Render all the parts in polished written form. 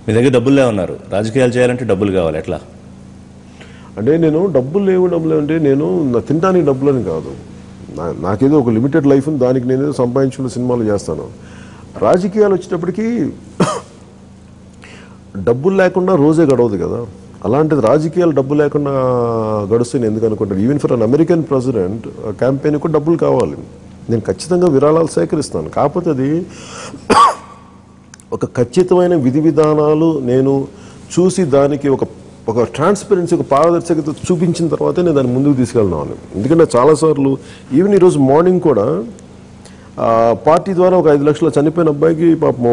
మీ దగ్గర డబ్బులు లేవన్నారు, రాజకీయాలు చేయాలంటే డబ్బులు కావాలి, ఎట్లా? అంటే నేను డబ్బులు లేవు అంటే నేను తినడానికి డబ్బులని కాదు, నాకేదో ఒక లిమిటెడ్ లైఫ్ ఉంది, దానికి నేనేదో సంపాదించుకున్న సినిమాలు చేస్తాను. రాజకీయాలు వచ్చేటప్పటికి డబ్బులు లేకుండా రోజే గడవదు కదా. అలాంటిది రాజకీయాలు డబ్బు లేకుండా గడుస్తే నేను ఎందుకు అనుకుంటాను. Even for an American president campaign కూడా డబ్బులు కావాలి. నేను ఖచ్చితంగా విరాళాలు సేకరిస్తాను. కాకపోతే అది ఒక ఖచ్చితమైన విధి విధానాలు నేను చూసి దానికి ఒక ట్రాన్స్పరెన్సీ, ఒక పారదర్శకత చూపించిన తర్వాతే నేను దాన్ని ముందుకు తీసుకెళ్తున్నాను. ఎందుకంటే చాలాసార్లు ఈవెన్ ఈరోజు మార్నింగ్ కూడా పార్టీ ద్వారా ఒక 5 లక్షల చనిపోయిన అబ్బాయికి పాపం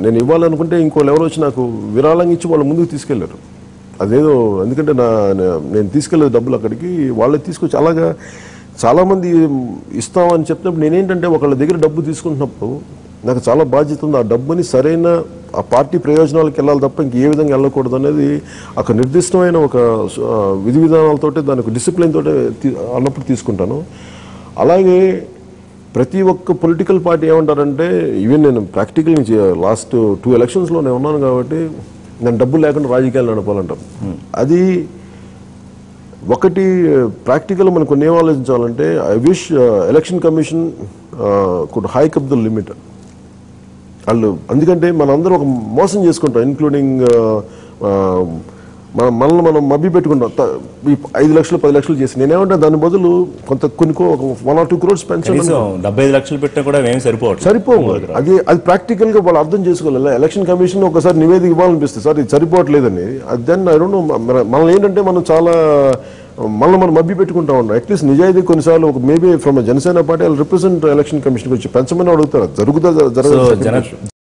నేను ఇవ్వాలనుకుంటే ఇంకోళ్ళు ఎవరో వచ్చి నాకు విరాళంగా ఇచ్చి వాళ్ళు ముందుకు తీసుకెళ్లారు. అదేదో ఎందుకంటే నేను తీసుకెళ్లేదు డబ్బులు అక్కడికి, వాళ్ళే తీసుకొచ్చి అలాగా చాలామంది ఇస్తామని చెప్పినప్పుడు నేనేంటంటే ఒకళ్ళ దగ్గర డబ్బు తీసుకుంటున్నప్పుడు నాకు చాలా బాధ్యత ఉంది. ఆ డబ్బుని సరైన ఆ పార్టీ ప్రయోజనాలకు వెళ్ళాలి తప్ప ఇంక ఏ విధంగా వెళ్ళకూడదు అనేది ఒక నిర్దిష్టమైన ఒక విధి విధానాలతోటే దానికి డిసిప్లిన్ తోటే అన్నప్పుడు తీసుకుంటాను. అలాగే ప్రతి ఒక్క పొలిటికల్ పార్టీ ఏమంటారంటే, ఈవెన్ నేను ప్రాక్టికల్ నుంచి లాస్ట్ 2 ఎలక్షన్స్లో నేను ఉన్నాను కాబట్టి నేను డబ్బులు లేకుండా రాజకీయాలు నడపాలంటాం. అది ఒకటి ప్రాక్టికల్ మనం కొన్ని ఏం ఆలోచించాలంటే, I wish election commission could hike up the limit. వాళ్ళు ఎందుకంటే మనందరం ఒక మోసం చేసుకుంటాం, ఇన్క్లూడింగ్ మనల్ని మనం మభ్య పెట్టుకుంటాం. 5 లక్షలు 10 లక్షలు చేసి నేనేమంటే దాని బదులు కొన్ని 1 or 2 crores పెన్షన్ 75 లక్షలు పెట్టినా కూడా ఏమి సరిపోవు. అది ప్రాక్టికల్ గా వాళ్ళు అర్థం చేసుకోవాలి. ఎలక్షన్ కమిషన్ ఒకసారి నివేదిక ఇవ్వాలనిపిస్తుంది, సార్ ఇది సరిపోవట్లేదని. దెన్ ఐ డోంట్ నో, మనల్ని ఏంటంటే మనం మభ్య పెట్టుకుంటా ఉన్నాం. అట్లీస్ట్ నిజాయితీ కొన్నిసార్లు maybe from Janasena party represent election commission వచ్చి పెంచమని అడుగుతారు. జరుగుతుందా జరగదు.